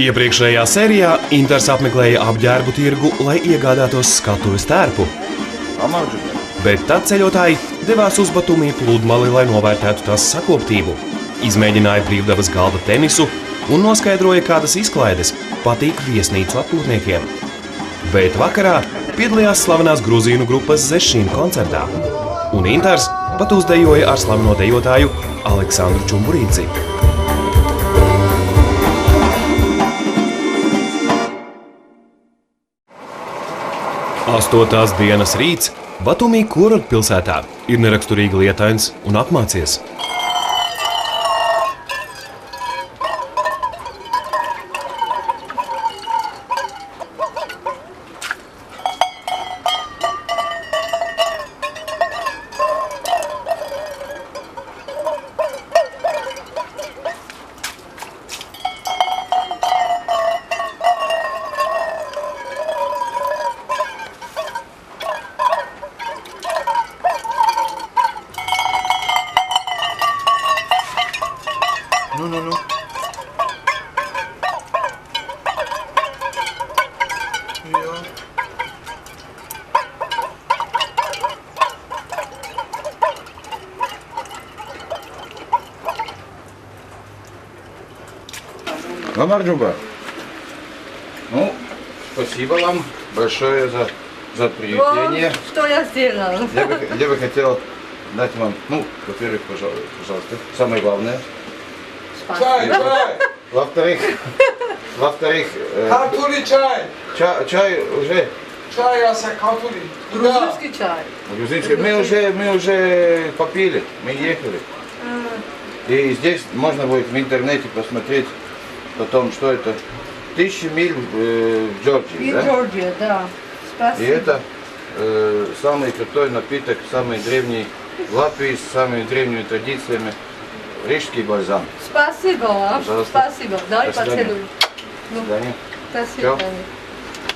Iepriekšējā sērijā Inters apmeklēja apģērbu tirgu, lai iegādātos skatuves tērpu. Bet tad ceļotāji devās uz Batumī pludmali, lai novērtētu tās sakoptību. Izmēģināja brīvdabas galda tenisu un noskaidroja, kādas izklaides patīk viesnīcu atpūtniekiem. Bet vakarā piedalījās slavenās gruzīnu grupas Zešīm koncertā. Un Inters pat uzdejoja ar slaveno dejotāju Aleksandru Čumburīci. 8. dienas rīts Batumī kurortpilsētā ir neraksturīgi lietains un apmācies. Nu. Jā. Гамарджуба. Ну, спасибо вам большое за приютение. Вот, что я сделала. Я бы хотел дать вам, во-первых, пожалуйста, самое главное. Чай. Во-вторых, Картули чай. Чай уже. Чай, картули. Грузинский чай. Грузинский. Мы уже попили, мы ехали. И здесь можно будет в интернете посмотреть потом, что это. 1000 миль в Джорджии, да? В Джорджии, да. Спасибо. И это самый крутой напиток, самый древний в Латвии, с самыми древними традициями. Рижский бальзам. Спасибо вам. Пожалуйста. Спасибо. Дай поцелуй. До свидания. Спасибо.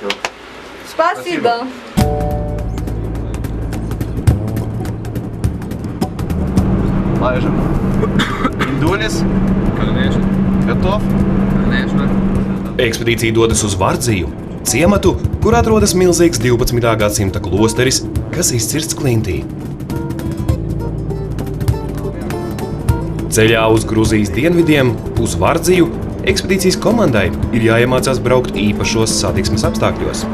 Всё. Спасибо. Майже. Индулис? Конечно. Готов? Конечно. Ekspedīcija dodas uz Vardziju, ciematu, kur atrodas milzīgs 12. gadsimta klosteris, kas izcirsts klintī. Ceļā uz Gruzijas dienvidiem, uz Vardziju, ekspedīcijas komandai ir jāiemācās braukt īpašos satiksmes apstākļos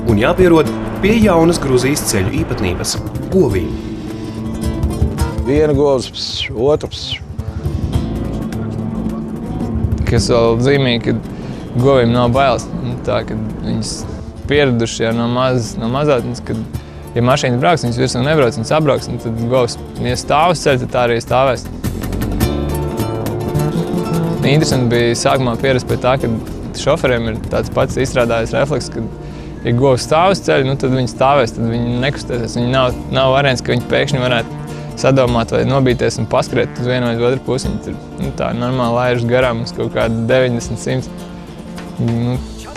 un jāpierod pie jaunas Gruzijas ceļu īpatnības – govīm. Viena govs, otrs. Kas vēl zīmīgi, ka govīm nav bailes. Tā, kad viņas pieraduši jau no mazātnes, kad ja mašīnas brauks, viņas virsū nebrauc, viņas apbrauks, un tad govs, ja stāv uz ceļa, tad tā arī stāvēs. Interesanti bija sākumā pierast pie tā, ka šoferiem ir tāds pats izstrādājis refleks, ka ja govs stāv uz ceļa, tad viņi stāvēs, tad viņi nekustēsies. Viņi nav variants, ka viņi pēkšņi varētu sadomāt vai nobīties un paskriet uz vienu vai otru pusi. Viņi tur tā normāli laižas garām uz kaut kādu 90-100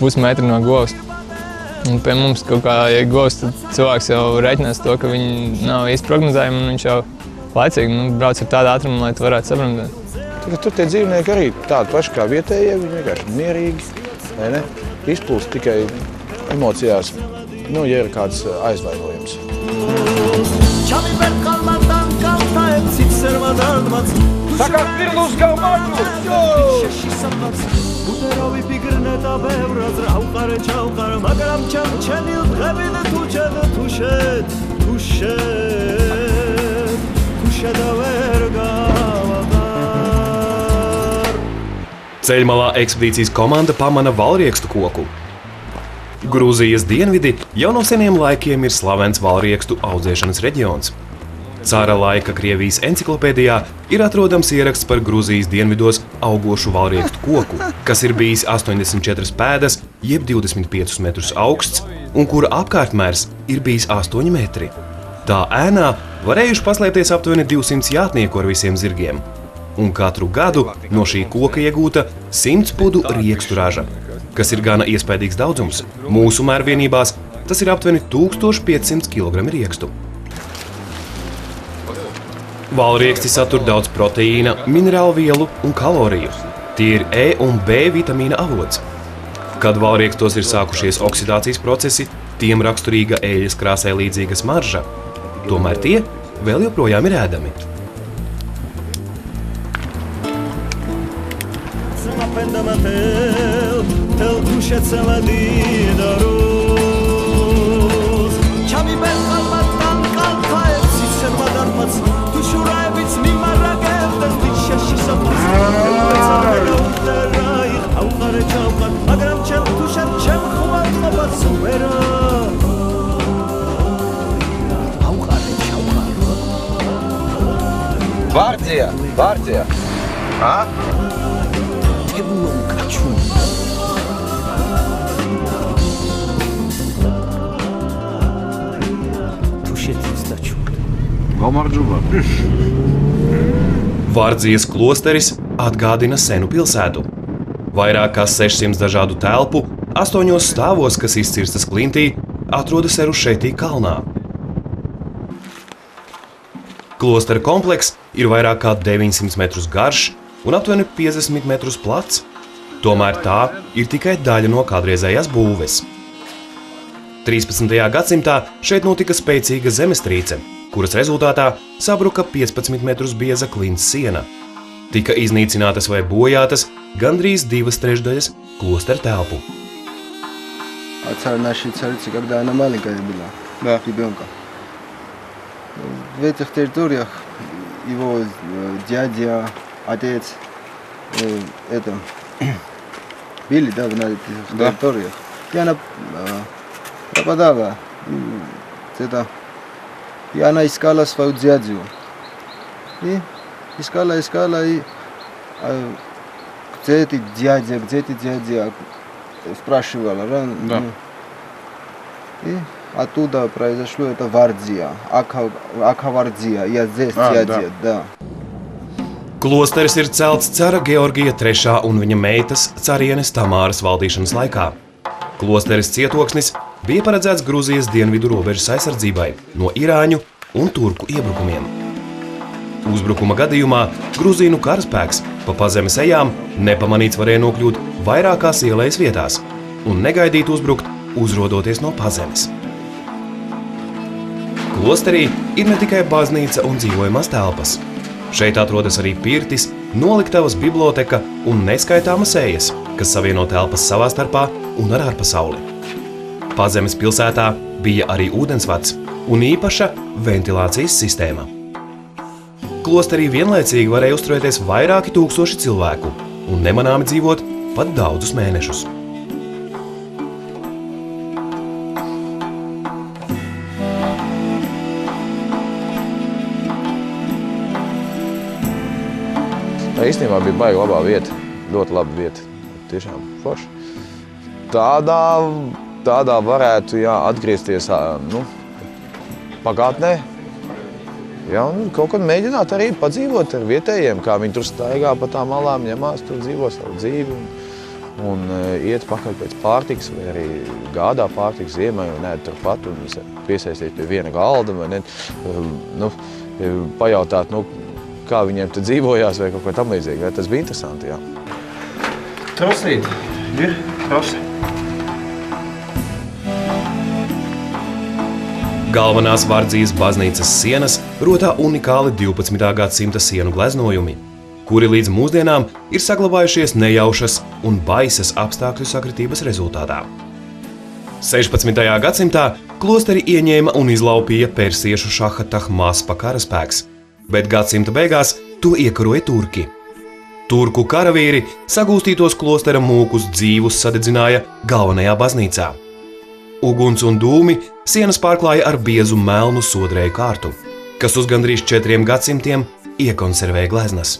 pusmetru no govs. Un pie mums kaut kā, ja govs, tad cilvēks jau reiķinās to, ka viņi nav īsti prognozējumi un viņš jau laicīgi brauc ar tādu ātrumu, lai tu varētu sabrandēt. Tur tie dzīvnieki arī tādi paši kā vietējie, viņi vienkārši mierīgi, ne? Izplūst tikai emocijās, ja ir kāds aizvainojums. Saka, pirlus gaumagu! Ceļmalā ekspedīcijas komanda pamana valriekstu koku. Grūzijas dienvidi jau no seniem laikiem ir slavens valriekstu audzēšanas reģions. Cara laika Krievijas enciklopēdijā ir atrodams ieraksts par Grūzijas dienvidos augošu valriekstu koku, kas ir bijis 84 pēdas jeb 25 metrus augsts, un kura apkārtmērs ir bijis 8 metri. Tā ēnā varējuši paslēpties aptuveni 200 jātnieku ar visiem zirgiem, un katru gadu no šī koka iegūta 100 pudu riekstu raža, kas ir gana iespējīgs daudzums. Mūsu mērvienībās tas ir aptuveni 1500 kg riekstu. Valrieksti satur daudz proteīna, minerālu vielu un kaloriju. Tie ir E un B vitamīna avots. Kad valriekstos ir sākušies oksidācijas procesi, tiem raksturīga eļļas krāsai līdzīga smarža. Tomēr tie vēl joprojām ir ēdami. Vārdzija. Vārdzijas klosteris atgādina senu pilsētu. Vairāk kā 600 dažādu telpu, 8 stāvos, kas izcirstas klintī, atrodas Erušetī kalnā. Klostera komplekss ir vairāk kā 900 metrus garš un aptuveni 50 metrus plats. Tomēr tā ir tikai daļa no kādreizējās būves. 13. gadsimtā šeit notika spēcīga zemestrīce, kuras rezultātā sabruka 15 metrus bieza klints siena. Tika iznīcinātas vai bojātas gandrīz 2/3 klostera telpu. Нашей царицы, когда она маленькая была, ребенка. В этих территориях его дядя, отец, были, на этих территориях. И она пропадала. И она искала свою дядю. И искала, и где ты дядя, спрашивала. И оттуда произошло это Вардзия, Акавардзия, я здесь дядя, да. Klosteris ir celts cara Georgija III un viņa meitas carienes Tamāras valdīšanas laikā. Klosteris cietoksnis bija paredzēts Gruzijas dienvidu robežas aizsardzībai no irāņu un turku iebrukumiem. Uzbrukuma gadījumā Gruzīnu karaspēks pa pazemes ejām nepamanīts varēja nokļūt vairākās ieejas vietās un negaidīt uzbrukt, uzrodoties no pazemes. Klosterī ir ne tikai baznīca un dzīvojamās telpas. Šeit atrodas arī pirtis, noliktavas biblioteka un neskaitāmas ejas, kas savieno telpas savā starpā un ar ārpasauli. Pazemes pilsētā bija arī ūdensvads un īpaša ventilācijas sistēma. Klosterī vienlaicīgi varēja uzturēties vairāki tūkstoši cilvēku un nemanāmi dzīvot pat daudzus mēnešus. Tā īstenībā bija baigi labā vieta, ļoti laba vieta, tiešām forši. Tādā varētu atgriezties pagātnē. Un kaut kad mēģināt arī padzīvot ar vietējiem, kā viņi tur staigā pa tām malām, ņemās, tur dzīvo savu dzīvi un iet pakaļ pēc pārtikas vai arī gādā pārtikas ziemai un ēd turpat un piesaistīt pie viena galda vai ne, pajautāt, kā viņiem te dzīvojās vai kaut ko tam līdzīgi. Tas bija interesanti, jā. Trosīt, ir trosi. Galvenās Vārdzijas baznīcas sienas rotā unikāli 12. gadsimta sienu gleznojumi, kuri līdz mūsdienām ir saglabājušies nejaušas un baisas apstākļu sakritības rezultātā. 16. gadsimtā klosteri ieņēma un izlaupīja persiešu šaha Tahmaspa karaspēks, bet gadsimta beigās to iekaroja turki. Turku karavīri sagūstītos klostera mūkus dzīvus sadedzināja galvenajā baznīcā. Uguns un dūmi sienas pārklāja ar biezu melnu sodrēju kārtu, kas uz gandrīz 4 gadsimtiem iekonservēja gleznas.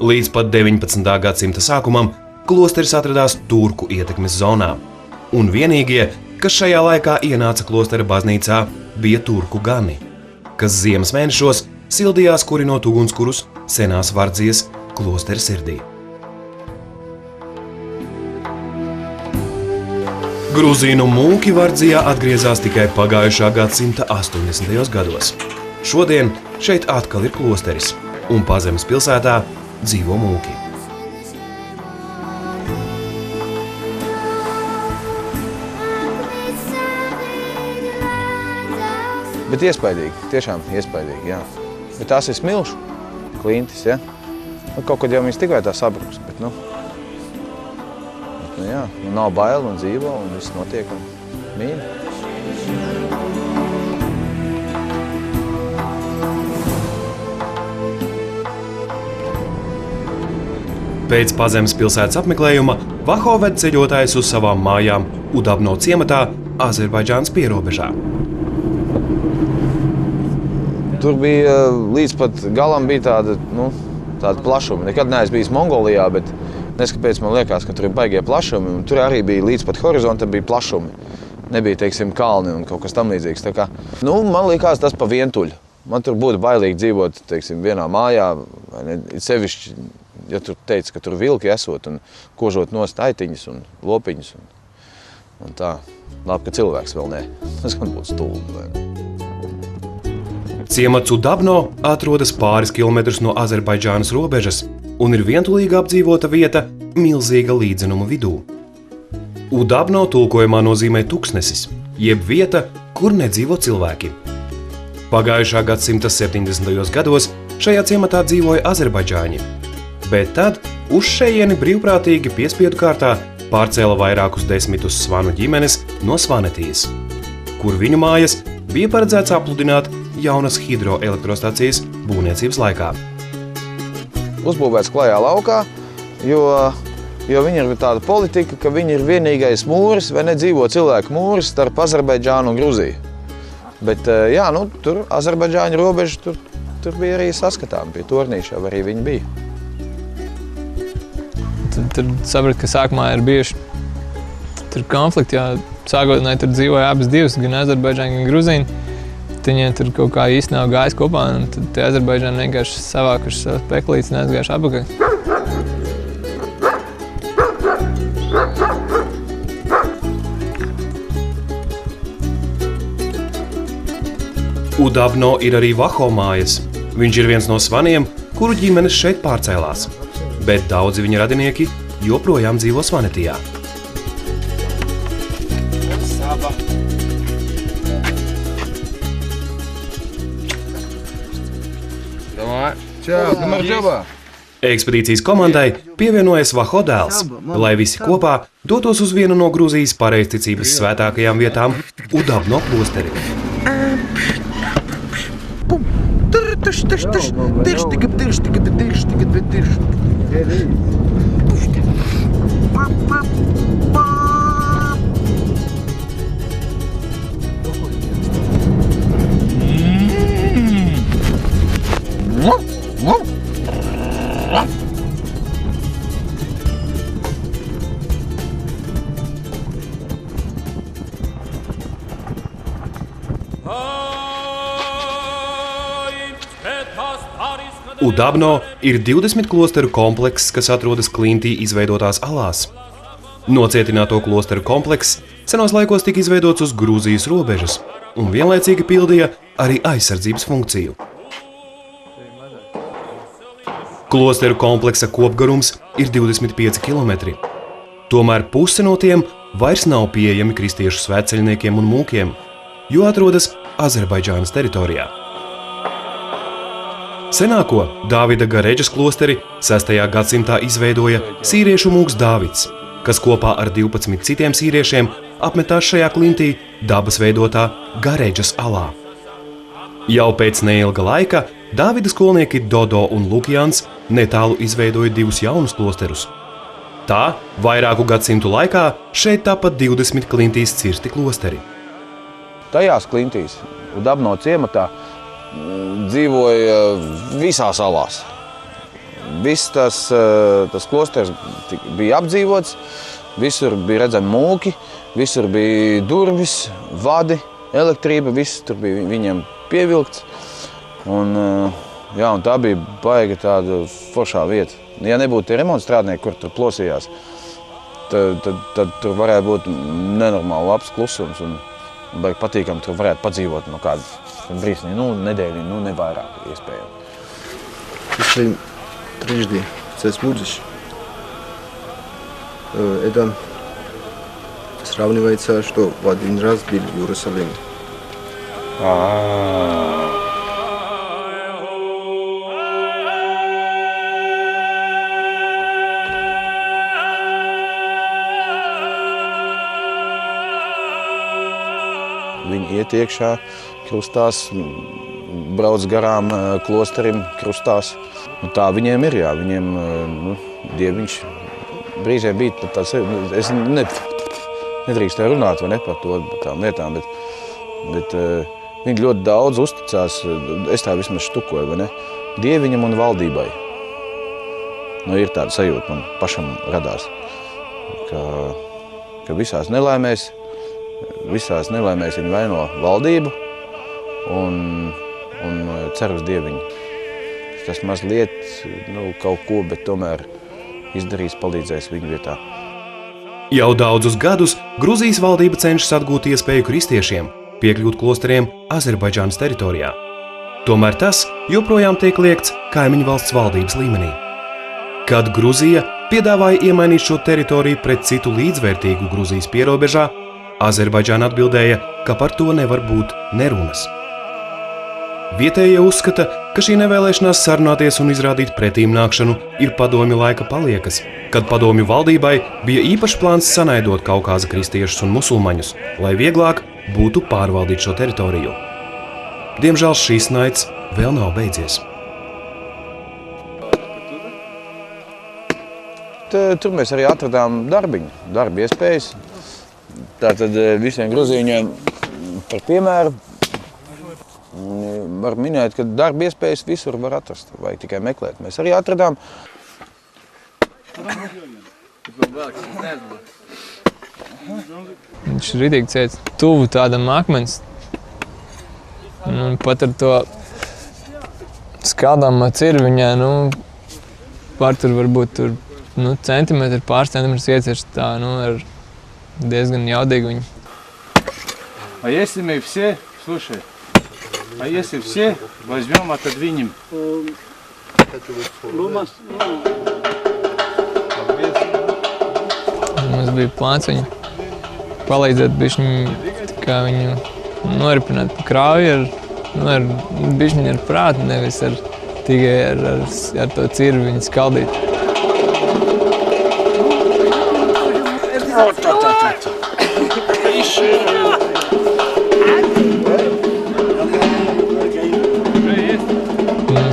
Līdz pat 19. gadsimta sākumam klosteris atradās turku ietekmes zonā, un vienīgie, kas šajā laikā ienāca klostera baznīcā, bija turku gani, kas ziemas mēnešos sildījās kurinot ugunskurus senās Vardzijas klostera sirdī. Gruzīnu mūki Vardzijā atgriezās tikai pagājušā gadsimta 80. gados. Šodien šeit atkal ir klosteris, un Pazemes pilsētā dzīvo mūki. Bet iespaidīgi, tiešām iespaidīgi, jā. Bet tās ir smilšu klintis, ja? Nu, kaut kad jau viņas tikai tā sabruks, bet nu jā, nav bail un dzīvo un viss notiek un mīļi. Pēc Pazemes pilsētas apmeklējuma Vaho ved ceļotājus uz savām mājām Udabno ciematā, Azerbaidžānas pierobežā. Tur bija līdz pat galam bija tāda plašuma. Nekad neesmu bijis Mongolijā, bet neskapēc man liekas, ka tur ir baigie plašumi. Un tur arī bija līdz pat horizontam bija plašumi. Nebija, teiksim, kalni un kaut kas tam līdzīgs. Tā kā, man liekas tas pa vientuļu. Man tur būtu bailīgi dzīvot, teiksim, vienā mājā. Vai ne, sevišķi, ja tur teica, ka tur vilki esot un kožot nost aitiņas un lopiņas. Un tā. Labi, ka cilvēks vēl nē. Tas gan būtu stulbi. Ciemats Udabno atrodas pāris kilometrus no Azerbaidžānas robežas un ir vientulīgi apdzīvota vieta milzīga līdzenuma vidū. Udabno tulkojumā nozīmē tuksnesis, jeb vieta, kur nedzīvo cilvēki. Pagājušā gadsimta 70. gados šajā ciematā dzīvoja azerbaidžāņi, bet tad uz šejieni brīvprātīgi piespiedu kārtā pārcēla vairākus desmitus svanu ģimenes no Svanetijas, kur viņu mājas bija paredzēts apludināt jaunas hidroelektrostacijas būvniecības laikā. Uzbūvēts klajā laukā, jo viņi ir tāda politika, ka viņi ir vienīgais mūris vai nedzīvo cilvēku mūris starp Azerbaidžānu un Gruziju. Bet jā, tur Azerbaidžāņu robeža tur bija arī saskatām, pie Tornīša arī viņi bija. Tur saprat, ka sākumā ir bijuši tur konflikti, jā, sākotnēji tur dzīvoja abas divas, gan Azerbaidžāņi, gan Gruzīni. Viņiem tur kaut kā īsti nav gājis kopā, un tad tie Azerbaidžāni vienkārši savākuši savas peklītes un aizgājuši apakaļ. Udabno ir arī Vaho mājas. Viņš ir viens no svaniem, kuru ģimenes šeit pārcēlās, bet daudzi viņa radinieki joprojām dzīvo Svanetijā. Ekspedīcijas komandai pievienojas Vaho dēls, lai visi kopā dotos uz vienu no Gruzijas pareizticības svētākajām vietām – Udabno klosteri. Udabno ir 20 klosteru komplekss, kas atrodas klintī izveidotās alās. Nocietināto klosteru komplekss senos laikos tika izveidots uz Grūzijas robežas un vienlaicīgi pildīja arī aizsardzības funkciju. Klosteru kompleksa kopgarums ir 25 km. Tomēr puse no tiem vairs nav pieejami kristiešu svētceļniekiem un mūkiem, jo atrodas Azerbaidžānas teritorijā. Senāko Dāvida Gareģas klosteri 6. gadsimtā izveidoja sīriešu mūks Dāvids, kas kopā ar 12 citiem sīriešiem apmetās šajā klintī dabas veidotā Gareģas alā. Jau pēc neilga laika Dāvida skolnieki Dodo un Lukjans netālu izveidoja 2 jaunus klosterus. Tā, vairāku gadsimtu laikā šeit tāpat 20 klintīs cirsti klosteri. Tajās klintīs, Udabno ciematā, dzīvoja visās alās. Viss tas klosters bija apdzīvots, visur bija redzami mūki, visur bija durvis, vadi, elektrība, viss tur bija viņiem pievilkts. Un tā bija baiga tāda foršā vieta. Ja nebūtu tie remonta strādnieki, kur tur plosījās, tad tur varētu būt nenormāli labs klusums un baigi patīkami tur varētu padzīvot no kāda brīsnī, nedēļi, nevairāk iespējami. Пришли трижды в Цесмуджиш. Это сравнивается, что в один раз был в Иерусалиме. Viņi iet iekšā, krustās, brauc garām klosterim, krustās. Tā viņiem ir, jā, viņiem dieviņš brīžiem bija pat tāds, es nedrīkstēju runāt vai ne par to, par tām lietām, bet viņi ļoti daudz uzticās, es tā vismaz štukoju, vai ne, dieviņam un valdībai. Ir tāda sajūta, man pašam radās, ka visās nelaimēs viņi vaino valdību un cer uz dieviņu. Tas mazliet kaut ko, bet tomēr izdarīs, palīdzēs viņu vietā. Jau daudzus gadus Gruzijas valdība cenšas atgūt iespēju kristiešiem piekļūt klosteriem Azerbaidžānas teritorijā. Tomēr tas joprojām tiek liegts kaimiņu valsts valdības līmenī. Kad Gruzija piedāvāja iemainīt šo teritoriju pret citu līdzvērtīgu Gruzijas pierobežā, Azerbaidžāna atbildēja, ka par to nevar būt nerunas. Vietējie uzskata, ka šī nevēlēšanās sarunāties un izrādīt pretīmnākšanu ir padomju laika paliekas, kad padomju valdībai bija īpašs plāns sanaidot Kaukāza kristiešus un musulmaņus, lai vieglāk būtu pārvaldīt šo teritoriju. Diemžēl šīs naids vēl nav beidzies. Tur mēs arī atradām darba iespējas. Tātad visiem gruzīņiem par piemēru var minēt, ka darba iespējas visur var atrast, vajag tikai meklēt. Mēs arī atradām. Viņš ritīgi ciet tuvu tādam akmens. Pat ar to skādām cirviņā, var tur varbūt centimetri, pāris centimetrus iecirst tā, ar diezgan jaudīgi viņu. А если мы все, слушай, а если все возьмем, отодвинем? Mums bija plāns viņu palīdzēt bišķiņu, kā viņu noripināt pa krauju ar bišķiņu ar prātu, nevis tikai ar to cirvi viņu skaldīt.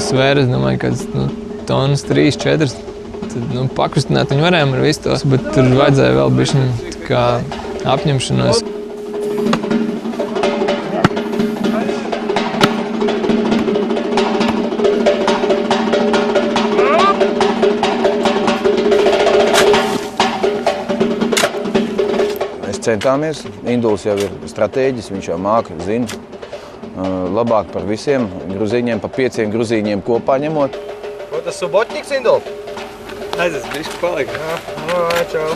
Svēra, es domāju, kāds tonnas 3-4. Tad pakustināt viņu varējām ar visu tos, bet tur vajadzēja vēl bišķiņu kā apņemšanos. Mēs centāmies, Induls jau ir stratēģis, viņš jau māka, zina. Labāk par visiem gruzīņiem, pa 5 gruzīņiem kopā ņemot. Ko tas subotniks, Indul? Aizes, bišķi palika. Čau.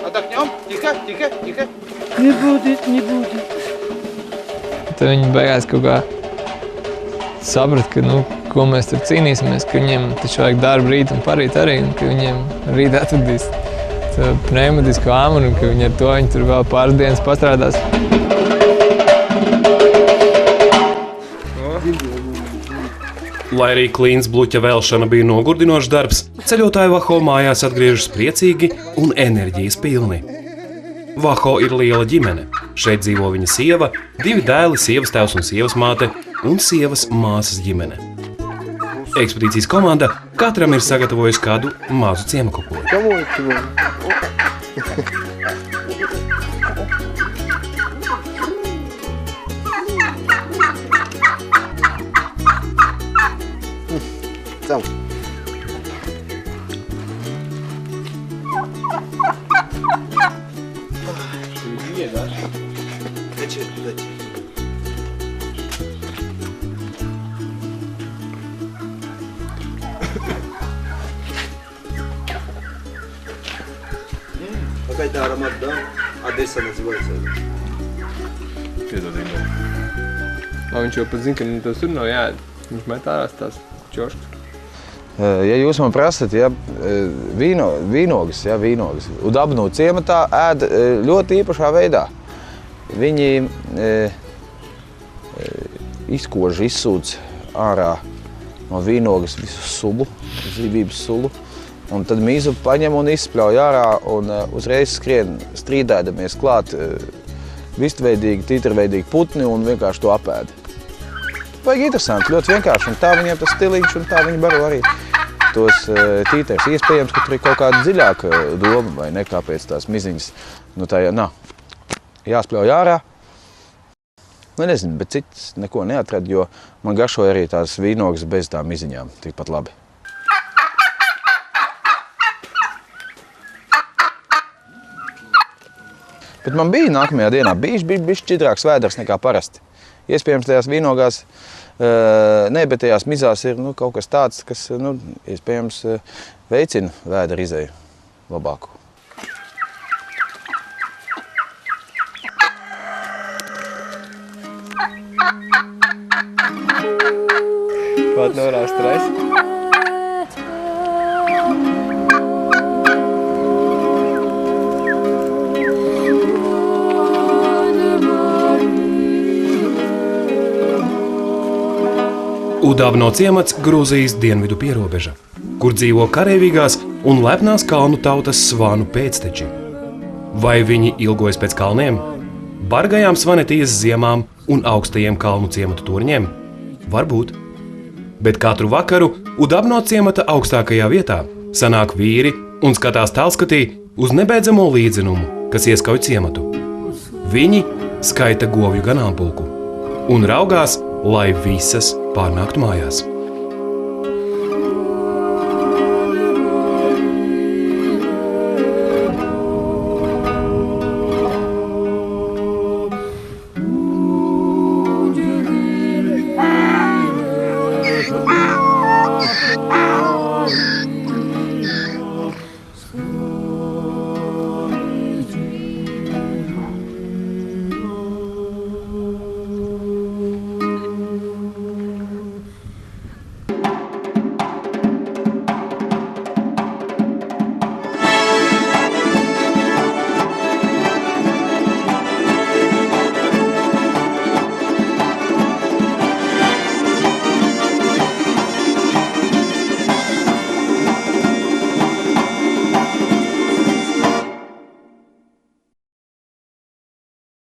Отдохнем. Тихо. Не будет. Tad viņi beigās kaut kā saprat, ka, ko mēs tur cīnīsimies, ka viņiem taču vajag darbu rīt un parīt arī, un ka viņiem rīt atvedīs pneumatisko āmuru, un ka viņi ar to tur vēl pāris dienas pastrādās. Lai arī klīns bluķa vēlšana bija nogurdinošs darbs, ceļotāji Vaho mājās atgriežas priecīgi un enerģijas pilni. Vaho ir liela ģimene. Šeit dzīvo viņa sieva, 2 dēli, sievas tēvs un sievas māte un sievas māsas ģimene. Ekspedīcijas komanda katram ir sagatavojusi kādu mazu ciemakukuļu. Какая-то аромат, да? Одесса называется. Vai viņš jau pat zina, ka tas tur nav jāēd? Viņš met ārās tās čoškas. Ja jūs man prasat, ja, vīnogas, Udabnu ciematā ēd ļoti īpašā veidā. Viņi izkož, izsūc ārā no vīnogas visu sulu, dzīvības sulu, un tad mīzu paņem un izspļauj ārā un uzreiz skrien strīdēdamies klāt vistveidīgi, tīterveidīgi putni un vienkārši to apēd. Vajag interesanti, ļoti vienkārši, un tā viņiem tas stiliņš, un tā viņi baro arī tos tīters. Iespējams, ka tur ir kaut kāda dziļāka doma, vai ne, kāpēc tās miziņas, nu tā nav. Jāspļauj ārā. Nu, nezinu, bet cits neko neatrad, jo man garšoja arī tās vīnogas bez tām miziņām, tikpat labi. Bet man bija nākamajā dienā bišķi šķidrāks vēders nekā parasti. Iespējams, tajās vīnogās, bet tajās mizās ir kaut kas tāds, kas, iespējams, veicina vēdera izeju labāku. Pat nevarās stress. Udabno ciemats Grūzijas dienvidu pierobeža, kur dzīvo kareivīgās un lepnās kalnu tautas svanu pēcteči. Vai viņi ilgojas pēc kalniem, bargajām Svanetijas ziemām un augstajiem kalnu ciematu torņiem? Varbūt. Bet katru vakaru Udabno ciemata augstākajā vietā sanāk vīri un skatās tālskatī uz nebeidzamo līdzinumu, kas ieskauj ciematu. Viņi skaita govju ganāmpulku un raugās, lai visas pārnāktu mājās.